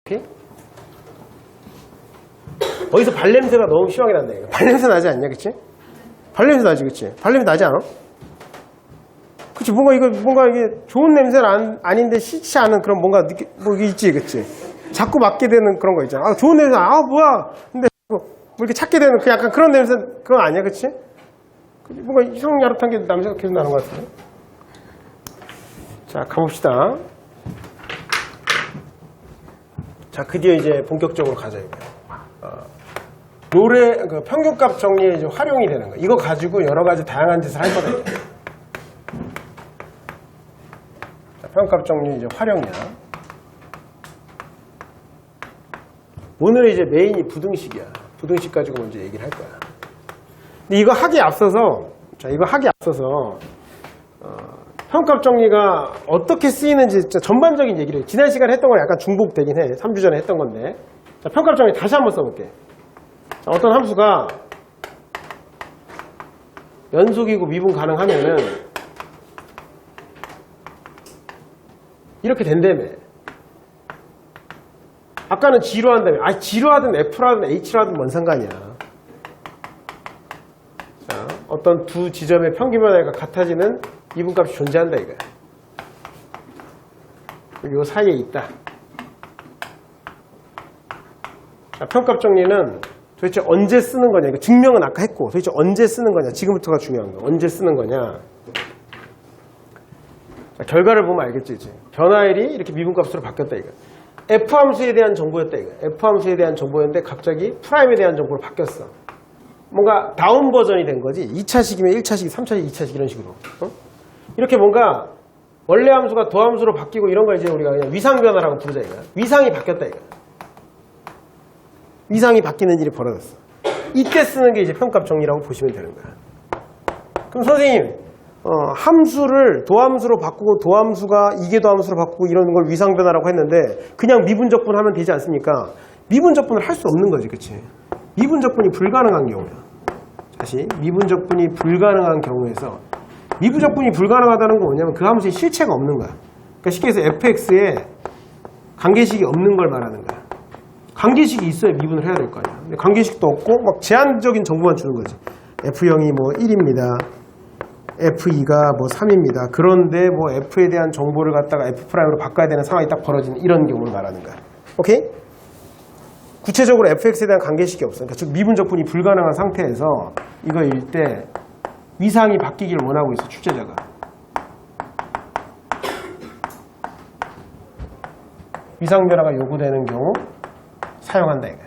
오케이? 어디서 발냄새가 너무 심하게 난다 이거. 발냄새 나지 않냐, 그치? 발냄새 나지, 그치? 발냄새 나지 않아? 그치? 뭔가 이게 좋은 냄새는 아닌데 싫지 않은 그런 뭔가 뭐 있지, 그치? 자꾸 맡게 되는 그런 거 있잖아. 아, 좋은 냄새, 뭐야? 근데 뭐 이렇게 찾게 되는 그 약간 그런 냄새, 그건 아니야, 그치? 뭔가 이상 야릇한 게 냄새가 계속 나는 것 같은데. 자, 가봅시다. 자, 드디어 이제 본격적으로 가자, 이거. 롤의 그 평균값 정리에 이제 활용이 되는 거. 이거 가지고 여러 가지 다양한 짓을 할 거다. 자, 평균값 정리 이제 활용이야. 오늘의 이제 메인이 부등식이야. 부등식 가지고 먼저 얘기를 할 거야. 근데 이거 하기에 앞서서, 평값 정리가 어떻게 쓰이는지 진짜 전반적인 얘기를 지난 시간에 했던 거 약간 중복되긴 해. 3주 전에 했던 건데. 자, 평값 정리 다시 한번 써볼게. 자, 어떤 함수가 연속이고 미분 가능하면은 이렇게 된다며. 아까는 G로 한다며. G로 하든 F로 하든 H로 하든 뭔 상관이야. 자, 어떤 두 지점의 평균 변화가 같아지는 미분값이 존재한다 이거야. 요 사이에 있다. 자, 평값 정리는 도대체 언제 쓰는 거냐. 이거 증명은 아까 했고 도대체 언제 쓰는 거냐. 지금부터가 중요한 거. 언제 쓰는 거냐. 자, 결과를 보면 알겠지 이제. 변화율이 이렇게 미분값으로 바뀌었다 이거. F함수에 대한 정보였다 이거. F함수에 대한 정보였는데 갑자기 프라임에 대한 정보로 바뀌었어. 뭔가 다운 버전이 된 거지. 2차식이면 1차식, 3차식, 2차식 이런 식으로. 이렇게 뭔가 원래 함수가 도함수로 바뀌고 이런 걸 이제 우리가 그냥 위상 변화라고 부르자 이거야. 위상이 바뀌었다 이거야. 위상이 바뀌는 일이 벌어졌어. 이때 쓰는 게 이제 평값 정리라고 보시면 되는 거야. 그럼 선생님, 함수를 도함수로 바꾸고 도함수가 이계도함수로 바꾸고 이런 걸 위상 변화라고 했는데 그냥 미분적분 하면 되지 않습니까? 미분적분을 할 수 없는 거지, 그치? 미분적분이 불가능한 경우야. 다시 미분적분이 불가능한 경우에서 미분적분이 불가능하다는 건 뭐냐면 그 함수에 실체가 없는 거야. 그러니까 쉽게 해서 fx에 관계식이 없는 걸 말하는 거야. 관계식이 있어야 미분을 해야 될 거 아니야. 근데 관계식도 없고 막 제한적인 정보만 주는 거지. f0이 뭐 1입니다. f2가 뭐 3입니다. 그런데 뭐 f에 대한 정보를 갖다가 f'으로 바꿔야 되는 상황이 딱 벌어지는 이런 경우를 말하는 거야. 오케이? 구체적으로 fx에 대한 관계식이 없어. 그러니까 즉 미분적분이 불가능한 상태에서 이거일 때 위상이 바뀌기를 원하고 있어, 출제자가. 위상 변화가 요구되는 경우 사용한다 이거야.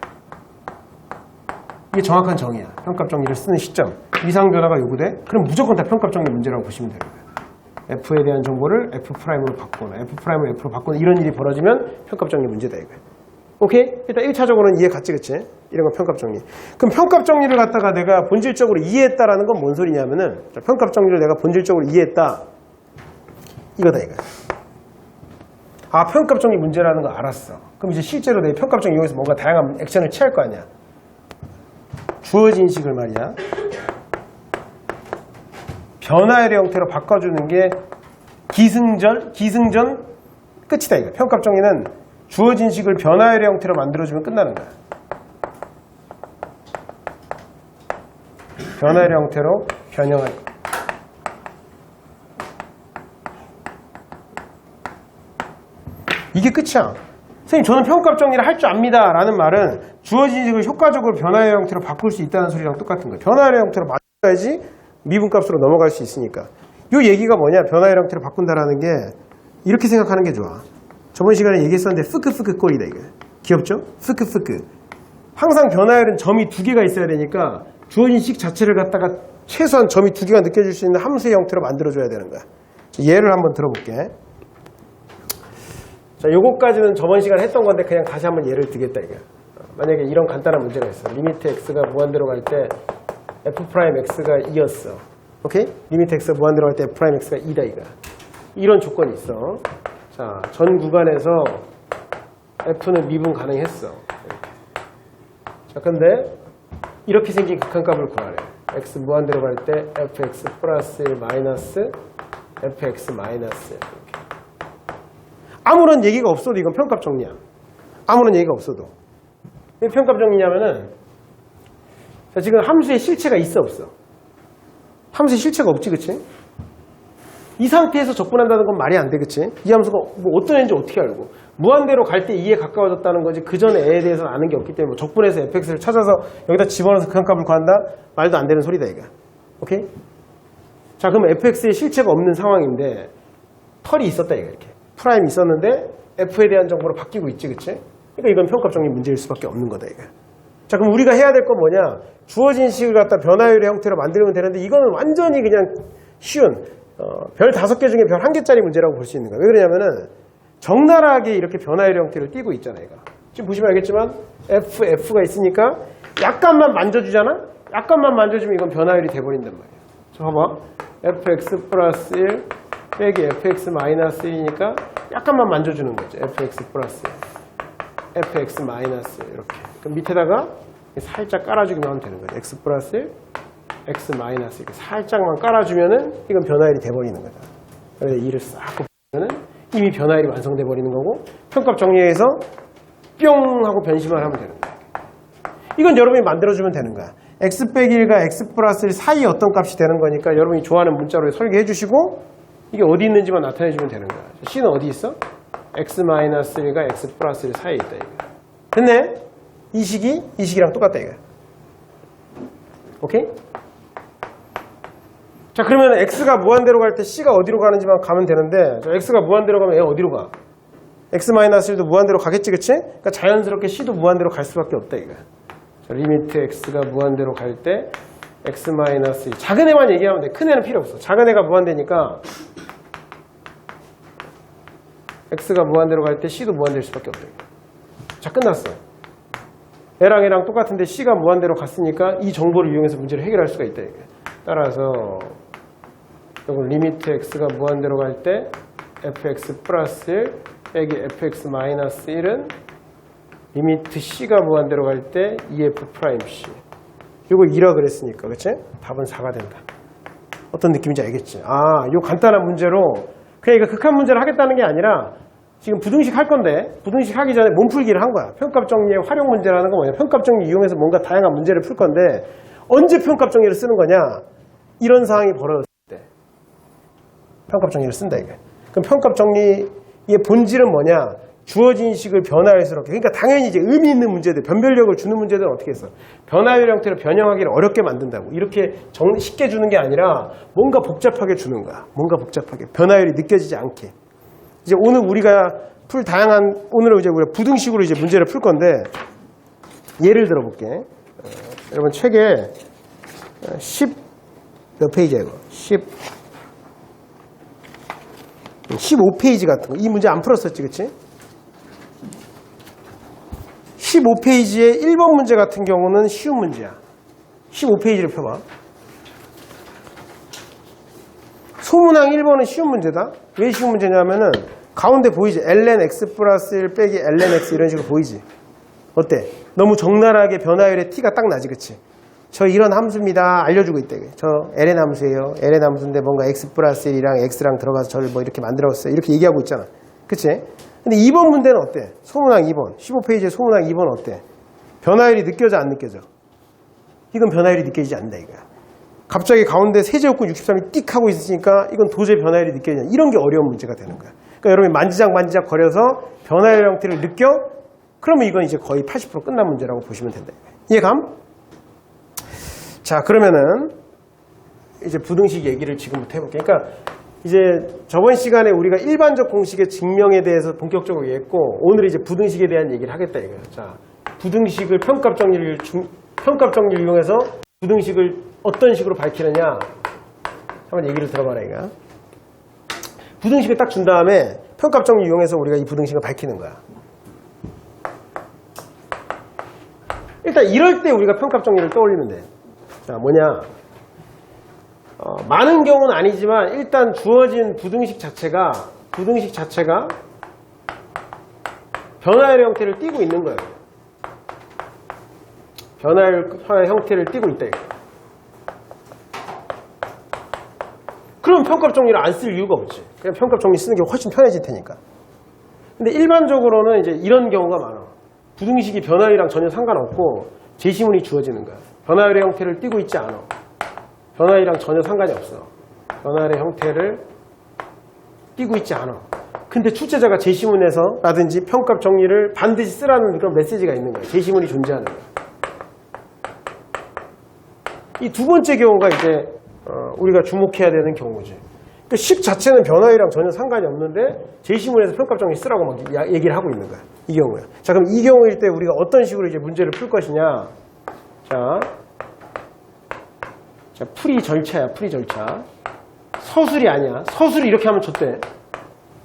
이게 정확한 정의야. 평값 정리를 쓰는 시점. 위상 변화가 요구돼? 그럼 무조건 다 평값 정리 문제라고 보시면 되는 거야. F에 대한 정보를 F'으로 바꾸거나 F'을 F로 바꾸는 이런 일이 벌어지면 평값 정리 문제다 이거야. 오케이? 일단 1차적으로는 이해 갔지, 그치? 이런 건 평값 정리. 그럼 평값 정리를 갖다가 내가 본질적으로 이해했다라는 건 뭔 소리냐면은, 평값 정리를 내가 본질적으로 이해했다. 이거다, 이거. 평값 정리 문제라는 거 알았어. 그럼 이제 실제로 내 평값 정리 이용해서 뭔가 다양한 액션을 취할 거 아니야. 주어진 식을 말이야. 변화율의 형태로 바꿔주는 게 기승전 끝이다, 이거. 평값 정리는 주어진 식을 변화율의 형태로 만들어주면 끝나는 거야. 변화율의 형태로 변형할 거. 이게 끝이야. 선생님, 저는 평값 정리를 할 줄 압니다 라는 말은 주어진 식을 효과적으로 변화율의 형태로 바꿀 수 있다는 소리랑 똑같은 거야. 변화율의 형태로 맞춰야지 미분값으로 넘어갈 수 있으니까. 이 얘기가 뭐냐? 변화율의 형태로 바꾼다라는 게 이렇게 생각하는 게 좋아. 저번 시간에 얘기했었는데 프크 꼴이다 이거. 귀엽죠? 프크. 항상 변화율은 점이 2개가 있어야 되니까 주어진 식 자체를 갖다가 최소한 점이 2개가 느껴질 수 있는 함수의 형태로 만들어줘야 되는 거야. 예를 한번 들어볼게. 자, 요거까지는 저번 시간에 했던 건데 그냥 다시 한번 예를 들겠다 이거. 만약에 이런 간단한 문제가 있어. 리미트 x가 무한대로 갈 때 f'x가 2였어. 오케이? 리미트 x가 무한대로 갈 때 f'x가 2다 이거. 이런 조건이 있어. 자, 전 구간에서 f는 미분 가능했어. 이렇게. 자, 근데 이렇게 생긴 극한값을 구하래. x 무한대로 갈 때 fx 플러스 1 마이너스 fx 마이너스 이렇게. 아무런 얘기가 없어도 이건 평값 정리야. 아무런 얘기가 없어도. 왜 평값 정리냐면은, 자, 지금 함수의 실체가 있어, 없어? 함수의 실체가 없지, 그치? 이 상태에서 접근한다는 건 말이 안 돼, 그치? 이 함수가 뭐 어떤 애인지 어떻게 알고? 무한대로 갈 때 2에 가까워졌다는 거지, 그 전에 애에 대해서는 아는 게 없기 때문에 뭐 적분해서 fx를 찾아서 여기다 집어넣어서 그 값을 구한다? 말도 안 되는 소리다, 이거. 오케이? 자, 그럼 fx의 실체가 없는 상황인데, 털이 있었다, 이거, 이렇게. 프라임이 있었는데, f에 대한 정보로 바뀌고 있지, 그치? 그러니까 이건 평값 정리 문제일 수밖에 없는 거다, 이거. 자, 그럼 우리가 해야 될 건 뭐냐? 주어진 식을 갖다 변화율의 형태로 만들면 되는데, 이거는 완전히 그냥 쉬운, 별 5개 중에 별 1개짜리 문제라고 볼 수 있는 거야. 왜 그러냐면은, 적나라하게 이렇게 변화율의 형태를 띄고 있잖아, 이거. 지금 보시면 알겠지만, F가 있으니까, 약간만 만져주잖아? 약간만 만져주면 이건 변화율이 돼버린단 말이야. 자, 봐봐. fx 플러스 1 빼기 fx 마이너스 1이니까, 약간만 만져주는 거지. fx 플러스 1. fx 마이너스 1. 이렇게. 그럼 밑에다가 살짝 깔아주기만 하면 되는 거죠. x 플러스 1, x 마이너스 1. 이렇게 살짝만 깔아주면은 이건 변화율이 돼버리는 거다. 그래서 2를 싹 곱하면은 이미 변화율이 완성돼 버리는 거고, 평값 정리해서 뿅 하고 변심을 하면 되는 거야. 이건 여러분이 만들어주면 되는 거야. x 빼기 1과 x 플러스 1 사이에 어떤 값이 되는 거니까 여러분이 좋아하는 문자로 설계해 주시고, 이게 어디 있는지만 나타내 주면 되는 거야. c는 어디 있어? x 마이너스 1과 x 플러스 1 사이에 있다, 이거. 됐네? 이 식이랑 똑같다, 이거. 오케이? 자, 그러면 x가 무한대로 갈 때 c가 어디로 가는지만 가면 되는데, 자, x가 무한대로 가면 얘 어디로 가? x-1도 무한대로 가겠지, 그치? 그러니까 자연스럽게 c도 무한대로 갈 수밖에 없다, 이거. 자, 리미트 x가 무한대로 갈 때 x-1. 작은 애만 얘기하면 돼. 큰 애는 필요 없어. 작은 애가 무한대니까 x가 무한대로 갈 때 c도 무한대일 수밖에 없다, 이거. 자, 끝났어. 얘랑 얘랑 똑같은데 c가 무한대로 갔으니까 이 정보를 이용해서 문제를 해결할 수가 있다, 이게. 따라서 이건 리미트 x가 무한대로 갈 때 fx 플러스 1 빼기 fx 마이너스 1은 리미트 c가 무한대로 갈 때 EF 프라임 c. 이거 2라 그랬으니까, 그치? 답은 4가 된다. 어떤 느낌인지 알겠지? 아, 요 간단한 문제로 그냥 이거 극한 문제를 하겠다는 게 아니라 지금 부등식 할 건데, 부등식 하기 전에 몸풀기를 한 거야. 평값 정리의 활용 문제라는 건 뭐냐? 평값 정리 이용해서 뭔가 다양한 문제를 풀 건데, 언제 평값 정리를 쓰는 거냐? 이런 상황이 벌어졌을 때 평값 정리를 쓴다, 이게. 그럼 평값 정리의 본질은 뭐냐? 주어진 식을 변화율스럽게. 그러니까 당연히 이제 의미 있는 문제들, 변별력을 주는 문제들은 어떻게 했어? 변화율 형태로 변형하기를 어렵게 만든다고. 이렇게 쉽게 주는 게 아니라 뭔가 복잡하게 주는 거야. 뭔가 복잡하게. 변화율이 느껴지지 않게. 이제 오늘 우리가 풀 다양한, 오늘은 이제 우리가 부등식으로 이제 문제를 풀 건데, 예를 들어 볼게. 여러분 책에 몇 페이지야, 이거? 15페이지 같은 거. 이 문제 안 풀었었지, 그치? 15페이지의 1번 문제 같은 경우는 쉬운 문제야. 15페이지를 펴봐. 소문항 1번은 쉬운 문제다. 왜 쉬운 문제냐면은 가운데 보이지? ln x 플러스 1 빼기 ln x 이런 식으로 보이지? 어때? 너무 적나라하게 변화율의 t가 딱 나지, 그치? 저 이런 함수입니다. 알려주고 있다. 저 ln 함수예요. ln 함수인데 뭔가 x 플러스 1이랑 x랑 들어가서 저를 뭐 이렇게 만들었어요. 이렇게 얘기하고 있잖아. 그치? 근데 2번 문제는 어때? 소문항 2번. 15페이지의 소문항 2번 어때? 변화율이 느껴져, 안 느껴져? 이건 변화율이 느껴지지 않는다, 이거야. 갑자기 가운데 세제곱근 63이 띡 하고 있으니까 이건 도저히 변화율이 느껴지지 않아. 이런 게 어려운 문제가 되는 거야. 그러니까 여러분이 만지작 거려서 변화율 형태를 느껴? 그러면 이건 이제 거의 80% 끝난 문제라고 보시면 된다, 이거야. 이해감? 자, 그러면은 이제 부등식 얘기를 지금부터 해볼게요. 그러니까 이제 저번 시간에 우리가 일반적 공식의 증명에 대해서 본격적으로 얘기했고, 오늘 이제 부등식에 대한 얘기를 하겠다, 이거예요. 자, 부등식을 평값 정리를 이용해서 부등식을 어떤 식으로 밝히느냐 한번 얘기를 들어봐라, 이거. 부등식을 딱 준 다음에 평값 정리 이용해서 우리가 이 부등식을 밝히는 거야. 일단 이럴 때 우리가 평값 정리를 떠올리면 돼. 자, 뭐냐? 많은 경우는 아니지만 일단 주어진 부등식 자체가 변화율 형태를 띠고 있는 거예요. 변화율 형태를 띠고 있다, 이거. 그럼 평값 정리를 안 쓸 이유가 없지. 그냥 평값 정리 쓰는 게 훨씬 편해질 테니까. 근데 일반적으로는 이제 이런 경우가 많아. 부등식이 변화율이랑 전혀 상관없고 제시문이 주어지는 거야. 변화율의 형태를 띠고 있지 않아. 변화율이랑 전혀 상관이 없어. 변화율의 형태를 띠고 있지 않아. 근데 출제자가 제시문에서 라든지 평값 정리를 반드시 쓰라는 그런 메시지가 있는 거야. 제시문이 존재하는 거야. 이 두 번째 경우가 이제 우리가 주목해야 되는 경우지. 그러니까 식 자체는 변화율이랑 전혀 상관이 없는데 제시문에서 평값 정리 쓰라고 막 얘기를 하고 있는 거야. 이 경우야. 자, 그럼 이 경우일 때 우리가 어떤 식으로 이제 문제를 풀 것이냐? 자, 풀이 절차야. 풀이 절차. 서술이 아니야. 서술이 이렇게 하면 줬대.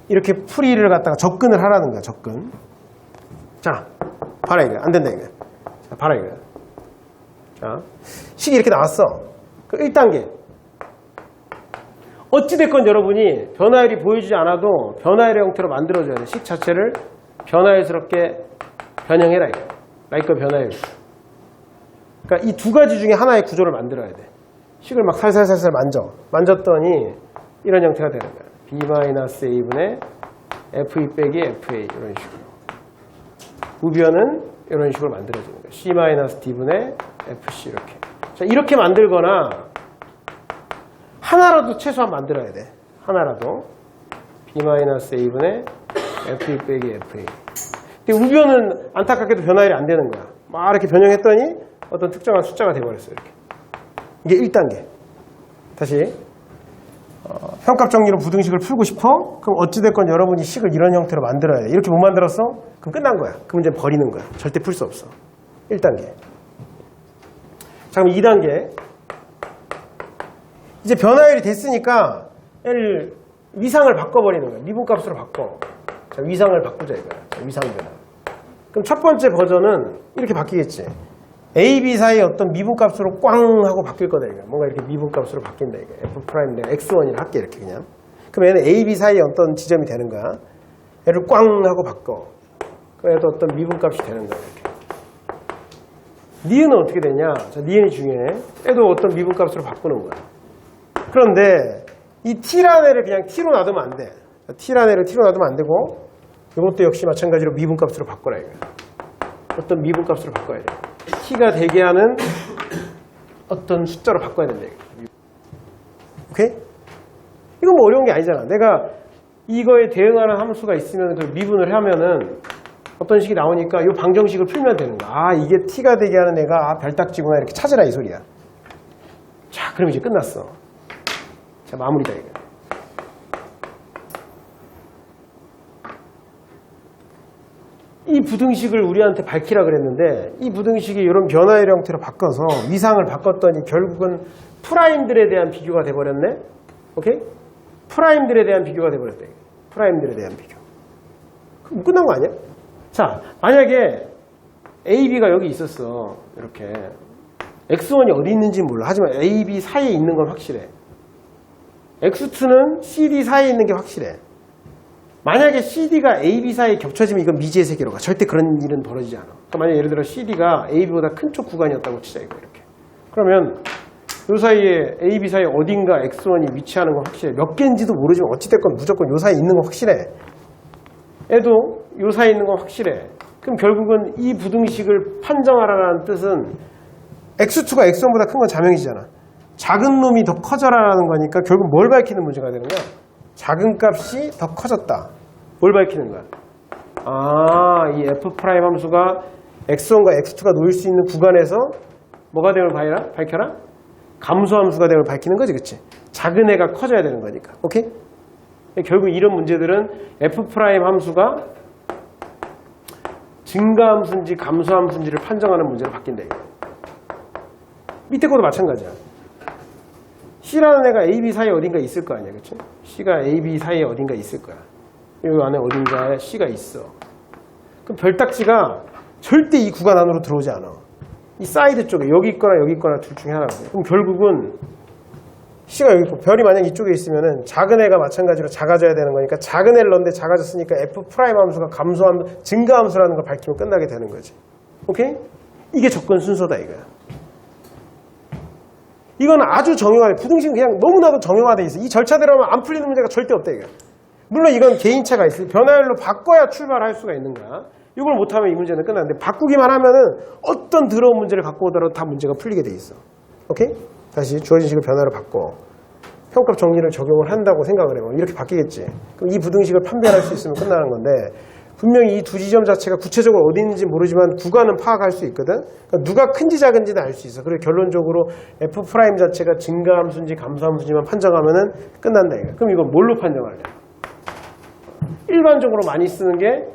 이렇게 풀이를 갖다가 접근을 하라는 거야. 접근. 자, 봐라 이거. 안 된다 이거. 자, 봐라 이거. 자, 식이 이렇게 나왔어. 1단계. 어찌됐건 여러분이 변화율이 보여주지 않아도 변화율의 형태로 만들어줘야 돼. 식 자체를 변화율스럽게 변형해라 이거. 라이커 변화율. 그러니까 이 두 가지 중에 하나의 구조를 만들어야 돼. 식을 막 살살살살 만졌더니 이런 형태가 되는 거야. b-a분의 f2 빼기 fa 이런 식으로. 우변은 이런 식으로 만들어지는 거야. c-d분의 fc 이렇게. 자, 이렇게 만들거나 하나라도 최소한 만들어야 돼. 하나라도. b-a분의 f2 빼기 fa. 근데 우변은 안타깝게도 변화율이 안 되는 거야. 막 이렇게 변형했더니 어떤 특정한 숫자가 돼버렸어. 이렇게. 이게 1단계. 다시. 평값 정리로 부등식을 풀고 싶어? 그럼 어찌됐건 여러분이 식을 이런 형태로 만들어야 돼. 이렇게 못 만들었어? 그럼 끝난 거야. 그 문제는 버리는 거야. 절대 풀 수 없어. 1단계. 자, 그럼 2단계. 이제 변화율이 됐으니까 얘를 위상을 바꿔버리는 거야. 미분값으로 바꿔. 자, 위상을 바꾸자 이거야. 자, 위상 변화. 그럼 첫 번째 버전은 이렇게 바뀌겠지. A, B 사이에 어떤 미분값으로 꽝 하고 바뀔 거다 이거. 뭔가 이렇게 미분값으로 바뀐다 이거. F' 내가 X1이라 할게 이렇게 그냥. 그럼 얘는 A, B 사이에 어떤 지점이 되는 거야. 얘를 꽝 하고 바꿔. 그럼 얘도 어떤 미분값이 되는 거야 이렇게. 니은은 어떻게 되냐? 자, 니은이 중요해. 얘도 어떤 미분값으로 바꾸는 거야. 그런데 이 T라는 애를 그냥 T로 놔두면 안 돼. T라는 애를 T로 놔두면 안 되고 이것도 역시 마찬가지로 미분값으로 바꿔라 이거. 어떤 미분값으로 바꿔야 돼. T가 되게 하는 어떤 숫자로 바꿔야 된다. 오케이? 이건 뭐 어려운 게 아니잖아. 내가 이거에 대응하는 함수가 있으면 그 미분을 하면은 어떤 식이 나오니까 이 방정식을 풀면 되는 거야. 아, 이게 T가 되게 하는 애가 별딱지구나 이렇게 찾으라 이 소리야. 자, 그럼 이제 끝났어. 자, 마무리다 이거. 이 부등식을 우리한테 밝히라 그랬는데 이 부등식이 이런 변화율 형태로 바꿔서 위상을 바꿨더니 결국은 프라임들에 대한 비교가 돼버렸네. 오케이? 프라임들에 대한 비교가 돼버렸다. 프라임들에 대한 비교. 그럼 끝난 거 아니야? 자, 만약에 A, B가 여기 있었어. 이렇게. X1이 어디 있는지 몰라. 하지만 A, B 사이에 있는 건 확실해. X2는 C, D 사이에 있는 게 확실해. 만약에 CD가 AB 사이에 겹쳐지면 이건 미지의 세계로 가. 절대 그런 일은 벌어지지 않아. 그러니까 만약에 예를 들어 CD가 AB보다 큰 쪽 구간이었다고 치자 이거 이렇게. 그러면 이 사이에 AB 사이에 어딘가 X1이 위치하는 건 확실해. 몇 개인지도 모르지만 어찌됐건 무조건 이 사이에 있는 건 확실해. 얘도 이 사이에 있는 건 확실해. 그럼 결국은 이 부등식을 판정하라는 뜻은 X2가 X1보다 큰 건 자명이잖아. 작은 놈이 더 커져라라는 거니까 결국 뭘 밝히는 문제가 되는 거야? 작은 값이 더 커졌다. 뭘 밝히는 거야? 아, 이 F' 함수가 X1과 X2가 놓일 수 있는 구간에서 뭐가 됨을 밝혀라? 감소 함수가 됨을 밝히는 거지, 그치? 작은 애가 커져야 되는 거니까. 오케이? 결국 이런 문제들은 F' 함수가 증가 함수인지 감소 함수인지를 판정하는 문제로 바뀐다. 이거. 밑에 것도 마찬가지야. C라는 애가 A, B 사이에 어딘가 있을 거 아니야, 그치? C가 A, B 사이에 어딘가 있을 거야. 여기 안에 어딘가에 C가 있어. 그럼 별딱지가 절대 이 구간 안으로 들어오지 않아. 이 사이드 쪽에 여기 있거나 여기 있거나 둘 중에 하나거든. 그럼 결국은 C가 여기 있고 별이 만약 이쪽에 있으면은 작은 애가 마찬가지로 작아져야 되는 거니까 작은 애를 넣는데 작아졌으니까 F' 함수가 증가 함수라는 걸 밝히면 끝나게 되는 거지. 오케이? 이게 접근 순서다 이거야. 이건 아주 정형화돼. 부등식은 그냥 너무나도 정형화돼 있어. 이 절차대로 하면 안 풀리는 문제가 절대 없다 이거. 물론 이건 개인차가 있어. 변화율로 바꿔야 출발할 수가 있는 거야. 이걸 못하면 이 문제는 끝나는데 바꾸기만 하면은 어떤 더러운 문제를 갖고 오더라도 다 문제가 풀리게 돼 있어. 오케이? 다시 주어진 식을 변화로 바꿔. 평값 정리를 적용을 한다고 생각을 해요. 이렇게 바뀌겠지. 그럼 이 부등식을 판별할 수 있으면 끝나는 건데 분명히 이 두 지점 자체가 구체적으로 어디 있는지 모르지만 구간은 파악할 수 있거든. 그러니까 누가 큰지 작은지는 알 수 있어. 그리고 결론적으로 f' 자체가 증가함수인지 감소함수인지만 판정하면은 끝난다 이거. 그럼 이건 뭘로 판정할래? 일반적으로 많이 쓰는 게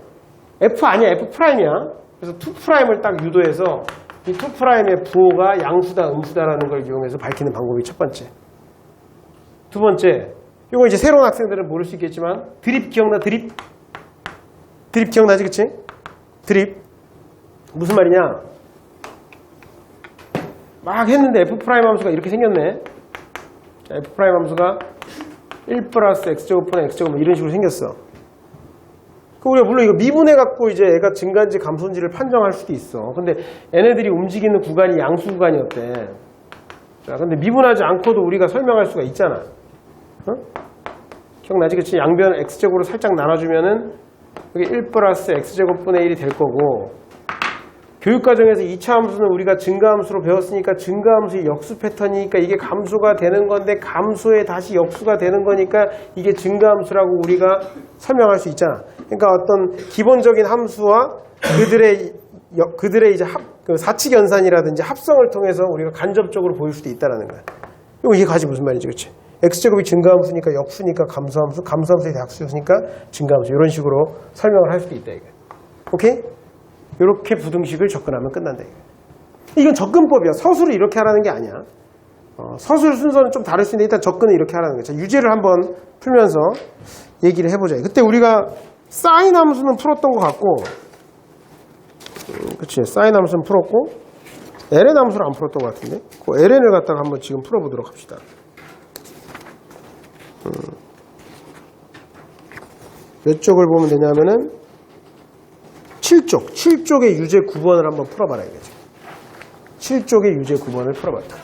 f 아니야, f'이야. 그래서 2'을 딱 유도해서 이 2'의 부호가 양수다, 음수다라는 걸 이용해서 밝히는 방법이 첫 번째. 두 번째, 이거 이제 새로운 학생들은 모를 수 있겠지만 드립 기억나? 드립 기억나지, 그치? 드립 무슨 말이냐? 막 했는데 f' 함수가 이렇게 생겼네. f' 함수가 1 플러스 x제곱분의 x제곱 이런 식으로 생겼어. 그럼 우리가 물론 이거 미분해 갖고 이제 애가 증가인지 감소인지를 판정할 수도 있어. 근데 얘네들이 움직이는 구간이 양수 구간이었대. 자, 근데 미분하지 않고도 우리가 설명할 수가 있잖아. 어? 기억나지? 그치? 양변 x제곱으로 살짝 나눠주면은 여기 1 플러스 x제곱분의 1이 될 거고, 교육과정에서 2차 함수는 우리가 증가함수로 배웠으니까 증가함수의 역수 패턴이니까 이게 감소가 되는 건데 감소에 다시 역수가 되는 거니까 이게 증가함수라고 우리가 설명할 수 있잖아. 그러니까 어떤 기본적인 함수와 그들의 이제 그 사칙 연산이라든지 합성을 통해서 우리가 간접적으로 보일 수도 있다는 거야. 이게 가지 무슨 말이지, 그렇지? x제곱이 증가함수니까 역수니까 감소함수, 감소함수의 약수였으니까 증가함수, 이런 식으로 설명을 할 수도 있다 이거. 오케이? 이렇게 부등식을 접근하면 끝난다 이거. 이건 접근법이야. 서술을 이렇게 하라는 게 아니야. 서술 순서는 좀 다를 수 있는데 일단 접근은 이렇게 하라는 거야. 자, 유제를 한번 풀면서 얘기를 해보자. 그때 우리가 사인 함수는 풀었던 것 같고, 그치? 사인 함수는 풀었고 ln 함수를 안 풀었던 것 같은데, 그 ln을 갖다가 한번 지금 풀어보도록 합시다. 몇 쪽을 보면 되냐면은 7쪽의 유제 9번을 한번 풀어봐라 이거지. 7쪽의 유제 9번을 풀어봤다.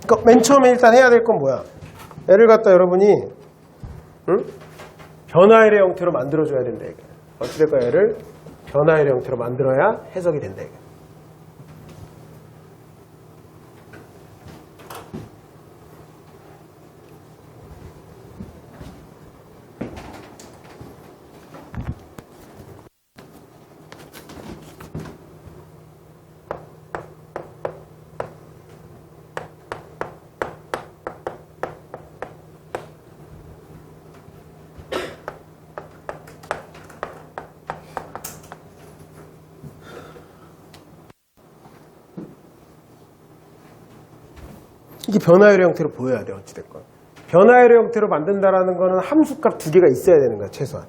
그러니까 맨 처음에 일단 해야 될 건 뭐야? 애를 갖다 여러분이 변화일의 형태로 만들어줘야 된다 이거. 어찌될까? 애를 변화일의 형태로 만들어야 해석이 된다 이거. 이게 변화율의 형태로 보여야 돼, 어찌됐건. 변화율의 형태로 만든다라는 거는 함수값 두 개가 있어야 되는 거야, 최소한.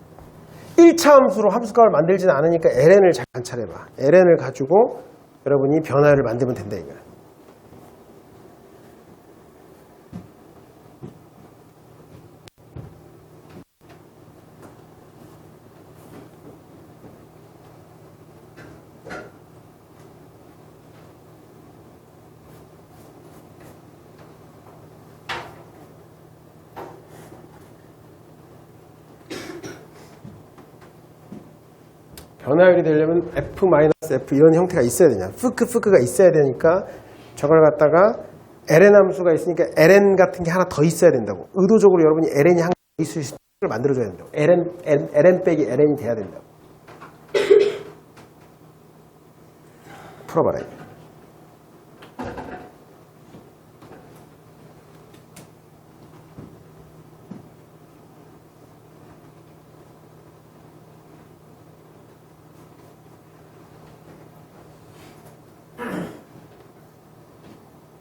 1차 함수로 함수값을 만들지는 않으니까 ln을 잘 관찰해봐. ln을 가지고 여러분이 변화율을 만들면 된다, 이거야. 변화율이 되려면 f-f 이런 형태가 있어야 되냐. f가 있어야 되니까 저걸 갖다가 ln 함수가 있으니까 ln 같은 게 하나 더 있어야 된다고. 의도적으로 여러분이 ln이 한 개 있을 수 있는 걸 만들어줘야 된다고. ln 빼기 ln이 돼야 된다고. 풀어봐라.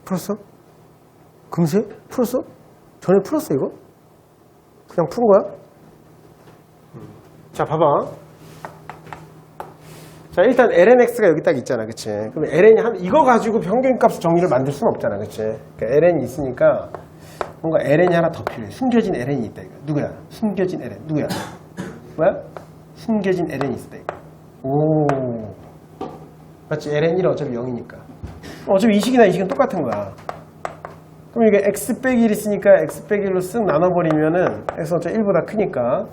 풀었어? 금세? 풀었어? 전에 풀었어 이거? 그냥 푼 거야? 자 봐봐. 자 일단 lnx가 여기 딱 있잖아, 그치? 그럼 ln이 이거 가지고 평균값 정리를 만들 수는 없잖아, 그치? 그러니까 ln이 있으니까 뭔가 ln이 하나 더 필요해. 숨겨진 ln이 있다 이거. 누구야? 숨겨진 ln. 누구야? 뭐야? 숨겨진 ln이 있다 이거. 오, 맞지? ln1은 어차피 0이니까. 어차피 이 식이나 이 식은 똑같은 거야. 그럼 이게 x 빼기 1 있으니까 x 빼기 1로 쓱 나눠버리면은 x는 어차피 1보다 크니까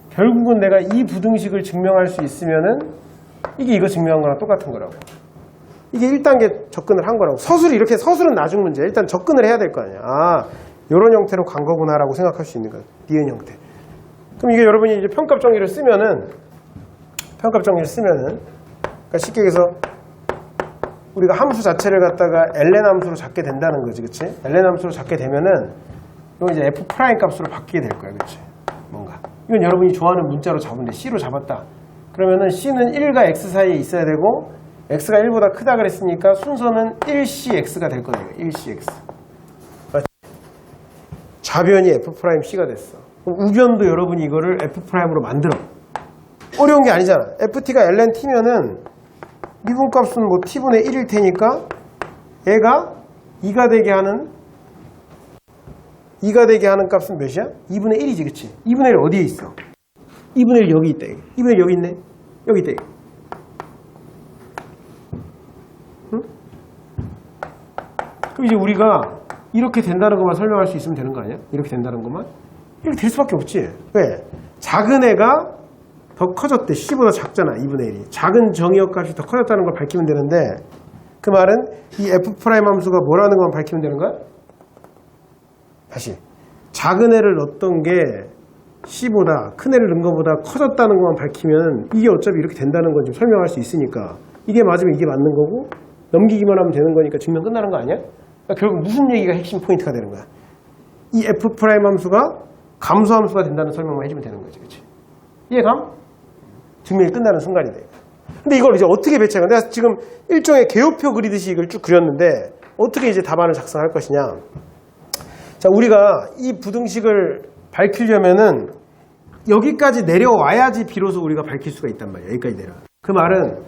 결국은 내가 이 부등식을 증명할 수 있으면은 이게 이거 증명한 거랑 똑같은 거라고. 이게 1단계 접근을 한 거라고. 서술은 나중 문제야. 일단 접근을 해야 될 거 아니야. 아, 요런 형태로 간 거구나라고 생각할 수 있는 거야. 니은 형태. 그럼 이게 여러분이 이제 평값 정리를 쓰면은, 그러니까 쉽게 얘기해서 우리가 함수 자체를 갖다가 ln 함수로 잡게 된다는 거지, 그치? ln 함수로 잡게 되면은 이거 이제 f 프라임 값으로 바뀌게 될 거야, 그치? 뭔가. 이건 여러분이 좋아하는 문자로 잡으면 돼. c로 잡았다. 그러면은 c는 1과 x 사이에 있어야 되고 x가 1보다 크다 그랬으니까 순서는 1cx가 될 거다, 이거. 1cx. 좌변이 f'c가 됐어. 그럼 우변도 여러분이 이거를 f'으로 만들어. 어려운 게 아니잖아. ft가 ln t면은 미분값은 뭐 t분의 1일 테니까 얘가 2가 되게 하는 값은 몇이야? 2분의 1이지, 그치? 2분의 1 어디에 있어? 2분의 1 여기 있다. 2분의 1 여기 있네? 여기 있다. 응? 그럼 이제 우리가 이렇게 된다는 것만 설명할 수 있으면 되는 거 아니야? 이렇게 된다는 것만? 이렇게 될 수밖에 없지. 왜? 작은 애가 더 커졌대. c보다 작잖아, 2분의 1이. 작은 정의역 값이 더 커졌다는 걸 밝히면 되는데 그 말은 이 f' 함수가 뭐라는 것만 밝히면 되는 거야? 다시. 작은 애를 넣었던 게 c보다, 큰 애를 넣은 것보다 커졌다는 것만 밝히면 이게 어차피 이렇게 된다는 건 좀 설명할 수 있으니까 이게 맞으면 이게 맞는 거고 넘기기만 하면 되는 거니까 증명 끝나는 거 아니야? 그러니까 결국 무슨 얘기가 핵심 포인트가 되는 거야? 이 f' 함수가 감소함수가 된다는 설명만 해주면 되는 거지, 그치? 이해감? 증명이 끝나는 순간이 돼. 근데 이걸 이제 어떻게 배치할까? 내가 지금 일종의 개요표 그리듯이 이걸 쭉 그렸는데 어떻게 이제 답안을 작성할 것이냐? 자, 우리가 이 부등식을 밝히려면은 여기까지 내려와야지 비로소 우리가 밝힐 수가 있단 말이야. 여기까지 내려. 그 말은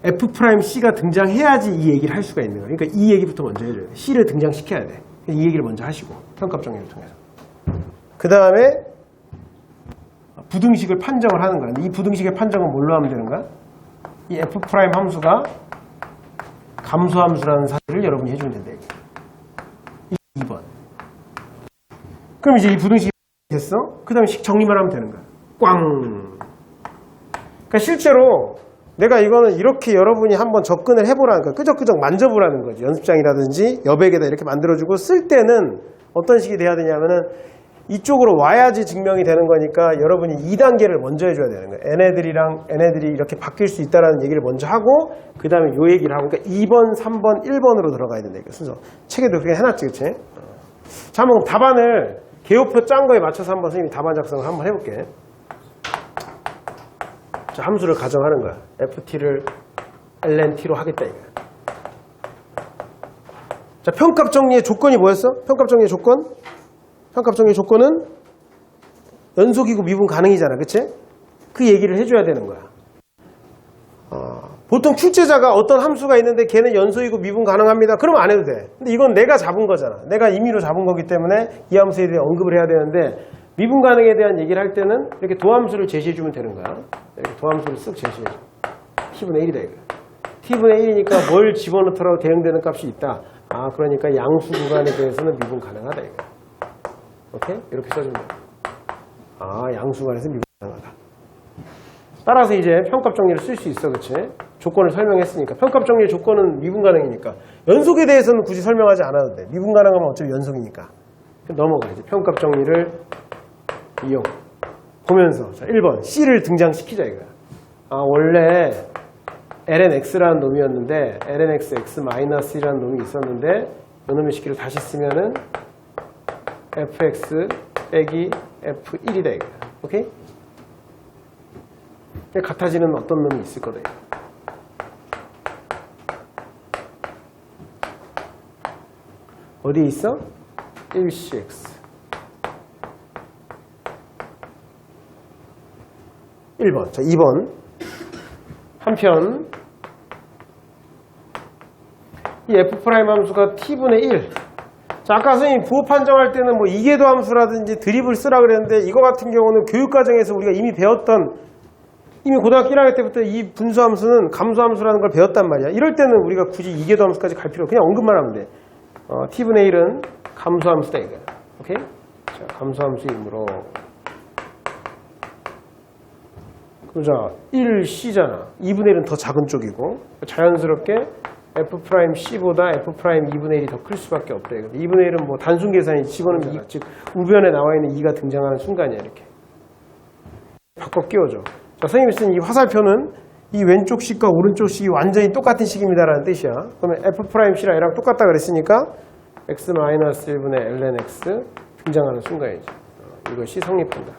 f'c가 등장해야지 이 얘기를 할 수가 있는 거야. 그러니까 이 얘기부터 먼저 해줘야 돼. c를 등장시켜야 돼. 이 얘기를 먼저 하시고 평값 정리를 통해서. 그 다음에 부등식을 판정을 하는 거야. 이 부등식의 판정은 뭘로 하면 되는 거야? 이 f' 함수가 감소함수라는 사실을 여러분이 해주면 된다. 2번. 그럼 이제 이 부등식이 됐어? 그 다음에 식 정리만 하면 되는 거야. 꽝. 그러니까 실제로 내가 이거는 이렇게 여러분이 한번 접근을 해보라는 거야. 끄적끄적 만져보라는 거지. 연습장이라든지 여백에다 이렇게 만들어주고 쓸 때는 어떤 식이 돼야 되냐면은 이쪽으로 와야지 증명이 되는 거니까 여러분이 2단계를 먼저 해줘야 되는 거예요. 얘네들이 이렇게 바뀔 수 있다는 얘기를 먼저 하고 그 다음에 요 얘기를 하고 그러니까 2번, 3번, 1번으로 들어가야 된다. 이거 순서. 책에도 그렇게 해놨지, 그치? 자, 한번 답안을 개요표 짠 거에 맞춰서 한번 선생님이 답안 작성을 한번 해볼게. 자, 함수를 가정하는 거야. ft를 lnt로 하겠다, 이거. 자, 평값 정리의 조건이 뭐였어? 평값 정리의 조건? 평값 정리의 조건은 연속이고 미분 가능이잖아, 그치? 그 얘기를 해줘야 되는 거야. 보통 출제자가 어떤 함수가 있는데 걔는 연속이고 미분 가능합니다. 그러면 안 해도 돼. 근데 이건 내가 잡은 거잖아. 내가 임의로 잡은 거기 때문에 이 함수에 대해 언급을 해야 되는데 미분 가능에 대한 얘기를 할 때는 이렇게 도함수를 제시해주면 되는 거야. 이렇게 도함수를 쓱 제시해줘. t분의 1이다, 이거. t분의 1이니까 뭘 집어넣더라도 대응되는 값이 있다. 아, 그러니까 양수 구간에 대해서는 미분 가능하다, 이거. 오케이? 이렇게 써주면 돼. 아, 양수간에서 미분 가능하다. 따라서 이제 평값 정리를 쓸 수 있어, 그치? 조건을 설명했으니까. 평값 정리의 조건은 미분 가능이니까. 연속에 대해서는 굳이 설명하지 않아도 돼. 미분 가능하면 어차피 연속이니까. 넘어가야지. 평값 정리를 이용. 보면서. 자, 1번. C를 등장시키자, 이거야. 아, 원래 lnx라는 놈이었는데, lnx x-1이라는 놈이 있었는데, 이놈의 식기를 다시 쓰면은 fx 빼기 f1이다, 이거야. 오케이? 같아지는 어떤 놈이 있을 거다, 이거. 어디에 있어? 1cx 1번. 자, 2번. 한편 이 f' 함수가 t분의 1. 자, 아까 선생님 부호 판정할 때는 뭐 이계도 함수라든지 드립을 쓰라 그랬는데 이거 같은 경우는 교육과정에서 우리가 이미 배웠던 이미 고등학교 1학년 때부터 이 분수함수는 감소함수라는 걸 배웠단 말이야. 이럴 때는 우리가 굳이 이계도 함수까지 갈 필요 없고 그냥 언급만 하면 돼. t분의 1은 감소함수다 이거야. 오케이? 자, 감소함수이므로 그럼 자 1C잖아. 2분의 1은 더 작은 쪽이고 자연스럽게 F'C보다 F'2분의 1이 더 클 수밖에 없다 이거. 2분의 1은 뭐 단순 계산이 집어넣으면 2, 즉 우변에 나와 있는 2가 등장하는 순간이야 이렇게. 바꿔 끼워줘. 자, 선생님이 쓴 이 화살표는 이 왼쪽 식과 오른쪽 식이 완전히 똑같은 식입니다라는 뜻이야. 그러면 F'C랑 얘랑 똑같다 그랬으니까 x-1분의 ln x 등장하는 순간이지. 이것이 성립한다.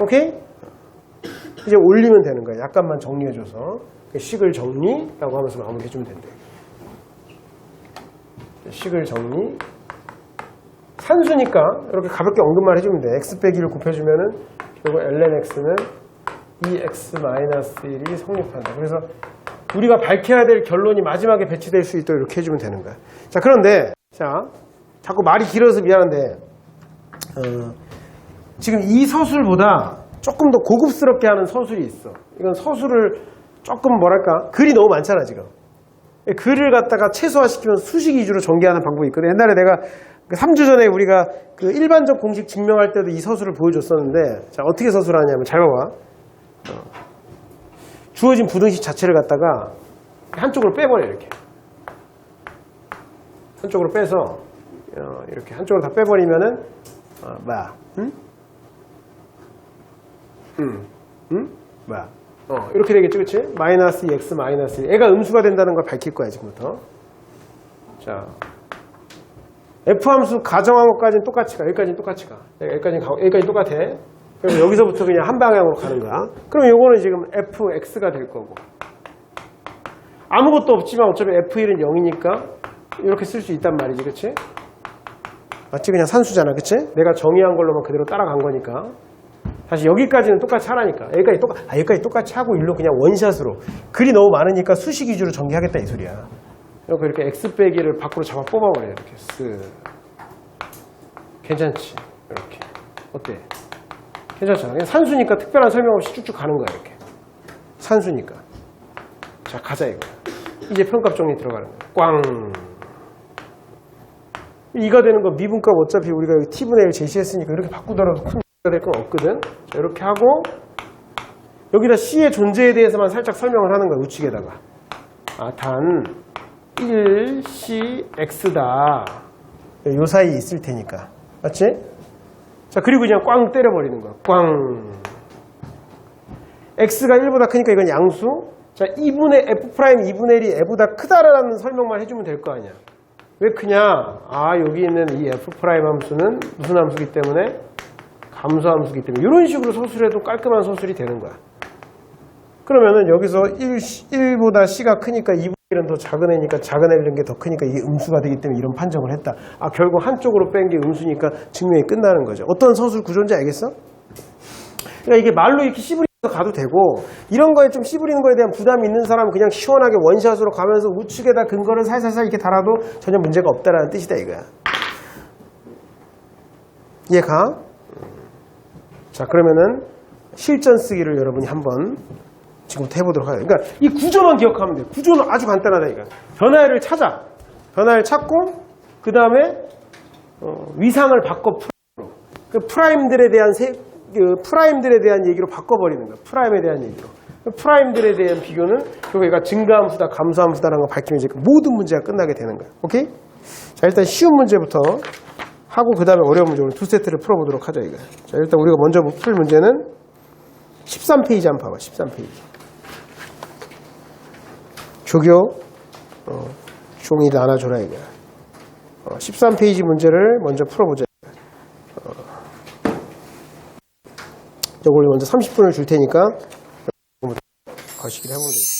오케이? 이제 올리면 되는 거야. 약간만 정리해줘서. 식을 정리라고 하면서 마무리해주면 된대. 식을 정리. 산수니까 이렇게 가볍게 언급만 해주면 돼. x 빼기를 곱해주면은 결국 ln x는 2x-1이 성립한다. 그래서 우리가 밝혀야 될 결론이 마지막에 배치될 수 있도록 이렇게 해주면 되는 거야. 자, 그런데 자, 자꾸 말이 길어서 미안한데 지금 이 서술보다 조금 더 고급스럽게 하는 서술이 있어. 이건 서술을 조금 뭐랄까 글이 너무 많잖아 지금. 글을 갖다가 최소화시키면 수식 위주로 전개하는 방법이 있거든. 옛날에 내가 3주 전에 우리가 그 일반적 공식 증명할 때도 이 서술을 보여줬었는데 자 어떻게 서술하냐면 잘 봐봐. 주어진 부등식 자체를 갖다가 한쪽으로 빼버려 이렇게. 한쪽으로 빼서 이렇게 한쪽으로 다 빼버리면은 뭐야? 뭐야? 이렇게 되겠지, 그치? 마이너스 2x 마이너스 1. 애가 음수가 된다는 걸 밝힐 거야, 지금부터. 자. F함수 가정한 것까지는 똑같이 가. 여기까지는 똑같이 가. 여기까지 똑같아. 그래서 여기서부터 그냥 한 방향으로 가는 거야. 그럼 요거는 지금 fx가 될 거고. 아무것도 없지만 어차피 f1은 0이니까 이렇게 쓸 수 있단 말이지, 그치? 맞지? 그냥 산수잖아, 그치? 내가 정의한 걸로만 그대로 따라간 거니까. 다시 여기까지는 똑같이 하라니까. 여기까지 똑같이 하고 일로 그냥 원샷으로. 글이 너무 많으니까 수식 위주로 전개하겠다 이 소리야. 이렇게 x 빼기를 밖으로 잡아 뽑아버려 이렇게 쓱. 괜찮지? 이렇게. 어때? 괜찮잖아. 그냥 산수니까 특별한 설명 없이 쭉쭉 가는 거야 이렇게. 산수니까. 자, 가자 이거. 이제 편값 정리 들어가는 거야. 꽝. 이가 되는 거 미분값 어차피 우리가 여기 t분의 1 제시했으니까 이렇게 바꾸더라도 큰 될 건 없거든. 자, 이렇게 하고 여기다 c의 존재에 대해서만 살짝 설명을 하는 거야. 우측에다가. 단 1cx다. 요 사이에 있을 테니까. 맞지? 자, 그리고 그냥 꽝 때려버리는 거야. 꽝. x가 1보다 크니까 이건 양수. 자, 2분의 f'2분의 1이 애보다 크다라는 설명만 해주면 될 거 아니야. 왜 크냐? 여기 있는 이 f' 함수는 무슨 함수기 때문에? 감소함수기 때문에. 이런 식으로 서술해도 깔끔한 서술이 되는 거야. 그러면은 여기서 1보다 c가 크니까 2분의 1은 더 작은 애니까 작은 애는 게 더 크니까 이게 음수가 되기 때문에 이런 판정을 했다. 결국 한쪽으로 뺀 게 음수니까 증명이 끝나는 거죠. 어떤 서술 구조인지 알겠어? 그러니까 이게 말로 이렇게 씨부리면서 가도 되고 이런 거에 좀 씨부리는 거에 대한 부담이 있는 사람은 그냥 시원하게 원샷으로 가면서 우측에다 근거를 살살살 이렇게 달아도 전혀 문제가 없다라는 뜻이다 이거야. 이해가? 자, 그러면은 실전 쓰기를 여러분이 한번 지금부터 해보도록 하겠습니다. 그러니까 이 구조만 기억하면 돼요. 구조는 아주 간단하다 이거. 변화를 찾아. 변화를 찾고 그 다음에 위상을 바꿔 프라임으로. 그 프라임들에 대한 얘기로 바꿔버리는 거야. 프라임에 대한 얘기로. 프라임들에 대한 비교는 결국 얘가 증가함수다, 감소함수다라는 거 밝히면 이제 모든 문제가 끝나게 되는 거야. 오케이? 자, 일단 쉬운 문제부터 하고 그 다음에 어려운 문제 오늘 두 세트를 풀어보도록 하자 이거. 자, 일단 우리가 먼저 풀 문제는 13페이지 한번 봐봐. 13페이지. 조교 종이 나눠줘라 이거. 13페이지 문제를 먼저 풀어보자. 우리 먼저 30분을 줄 테니까 거시기를 해보면 되겠다.